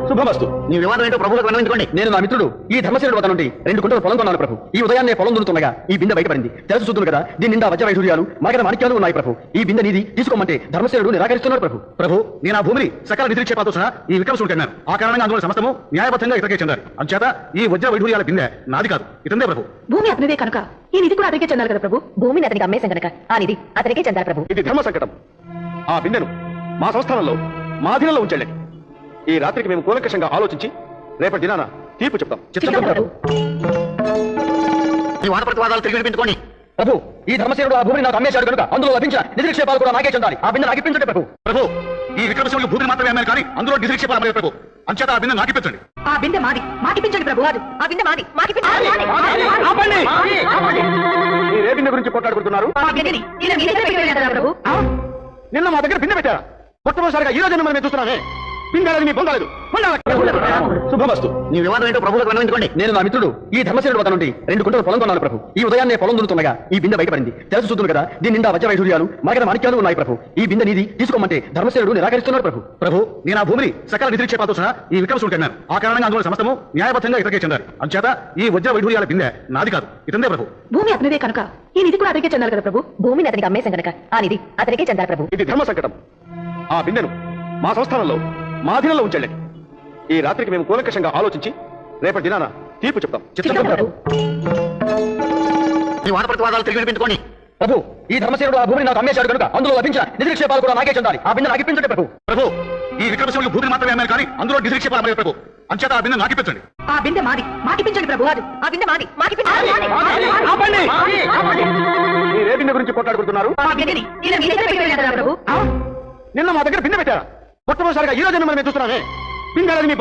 శుభమస్తు. నీ వివాదం ఏంటో ప్రభువులకు విన్నవించుకోండి. నేను నా మిత్రుడు ఈ ధర్మసేనుడు వద్ద నుండి 2 గుంటల పొలం కొన్నాను ప్రభు. ఈ ఉదయాన్నే పొలం దున్నుతుండగా ఈ బిందె బయటపడింది. తెలుసు చూద్దును కదా, దీని నిండా వజ్ర వైఢూర్యాలు మగర మాణిక్యాలు ఉన్నాయి ప్రభు. ఈ బిందె నీది, తీసుకోమంటే ధర్మసేనుడు నిరాకరిస్తున్నాడు ప్రభు. ప్రభు, నేను ఆ భూమిని సకల నిధిక్షేపాలతో సహా ఈ విక్రమసుడు కన్నాను. ఆ కారణంగా అందులో సమస్తము న్యాయబద్ధంగా ఇతనికే చెందారు. అంచేత ఈ వజ్ర వైఢూర్యాల బిందె నాది కాదు, ఇతందే ప్రభు. భూమి అతనిదే కనుక ఈ నిధి కూడా అతనికే చెందాలి కదా ప్రభు. భూమిని అతనికి అమ్మేశాం కనుక ఆ నిధి అతనికే చెందాలి ప్రభు. ఇది ధర్మ సంకటం. ఆ బిందెను మా సంస్థానంలో మా అధీనంలో ఉంచండి. ఈ రాత్రికి మేము కూలంకషంగా ఆలోచించి రేపటి దినాన తీర్పు చెప్తాం. చిత్తం ప్రభు. ఈ వాద ప్రతివాదాలు తిరిగి వినిపించుకోండి. ప్రభు, ఈ ధర్మసేనుడు ఆ భూమిని నాకు అమ్మేశాడు కనుక అందులో లభించిన నిధి నిక్షేపాలు కూడా నాకే చెందాలి. ఆ బిందె నాకిప్పించండి ప్రభు. ప్రభు, ఈ విక్రమశివుడికి భూమిని మాత్రమే అమ్మాను కానీ అందులో నిధిక్షేపాలు అమ్మలేదు ప్రభు. అంచేత ఆ బిందె నాకిప్పించండి. ఆ బిందె మాది, మాకిపించండి ప్రభు. ఆ బిందె మాది, మాకిపించండి. ఆపండి! మీరు ఏ బిందె గురించి కొట్లాడుకుంటున్నారు? ఆ బిందెని ఇలా మీ దగ్గర పెట్టేయాలి ప్రభు. నిన్న మా దగ్గర బిందె పెట్టారా? మొట్టమొదటిసారిగా ఈ రోజు మనం చూస్తున్నామే. బిందెలది మీ పొందలేదు. శుభమస్తు. నీ వివాదం ఏంటో ప్రభువులకు విన్నవించుకోండి. నేను నా మిత్రుడు ఈ ధర్మసేనుడు వద్ద నుండి 2 గుంటల పొలం కొన్నాను ప్రభు. ఈ ఉదయాన్నే పొలం దున్నుతుండగా ఈ బిందె బయటపడింది. తెలుసు చూద్దును కదా, దీని నిండా వజ్ర వైఢూర్యాలు మగర మాణిక్యాలు ఉన్నాయి ప్రభు. ఈ బిందె నీది, తీసుకోమంటే ధర్మసేనుడు నిరాకరిస్తున్నాడు ప్రభు. ప్రభు, నేను ఆ భూమిని సకల నిధిక్షేపాలతో సహా ఈ విక్రమసుడు కన్నాను. ఆ కారణంగా అందులో సమస్తము న్యాయబద్ధంగా ఇతనికే చెందారు. అంచేత ఈ వజ్ర వైఢూర్యాల బిందె నాది కాదు, ఇతందే ప్రభు. భూమి అతనిదే కనుక ఈ నిధి కూడా అతనికే చెందాలి కదా ప్రభు. భూమిని అతనికి అమ్మేశాం కనుక ఆ నిధి అతనికే చెందాలి ప్రభు. ఇది ధర్మ సంకటం. ఆ బిందెను మా సంస్థానంలో మా అధీనంలో ఉంచండి. ఈ రాత్రికి మేము కూలంకషంగా ఆలోచించి రేపటి దినాన తీర్పు చెప్తాం. చిత్తం ప్రభు. ఈ వాద ప్రతివాదాలు తిరిగి వినిపించుకోండి. ప్రభు, ఈ ధర్మసేనుడు ఆ భూమిని నాకు అమ్మేశాడు కనుక అందులో లభించిన నిధి నిక్షేపాలు కూడా నాకే చెందాలి. ఆ బిందె నాకిప్పించండి ప్రభు. ప్రభు, ఈ విక్రమశివుడికి భూమిని మాత్రమే అమ్మాను కానీ అందులో నిధిక్షేపాలు అమ్మలేదు ప్రభు. అంచేత ఆ బిందె నాకిప్పించండి. ఆ బిందె మాది, మాకిపించండి ప్రభు. ఆ బిందె మాది, మాకిపించండి. ఆపండి! మీరు ఏ బిందె గురించి కొట్లాడుకుంటున్నారు? ఆ బిందెని ఇలా మీ దగ్గర పెట్టేయాలి ప్రభు. నిన్న మా దగ్గర బిందె పెట్టారా? మొట్టమొదటిసారిగా ఈ రోజు మనం చూస్తున్నామే. బిందెలది మీ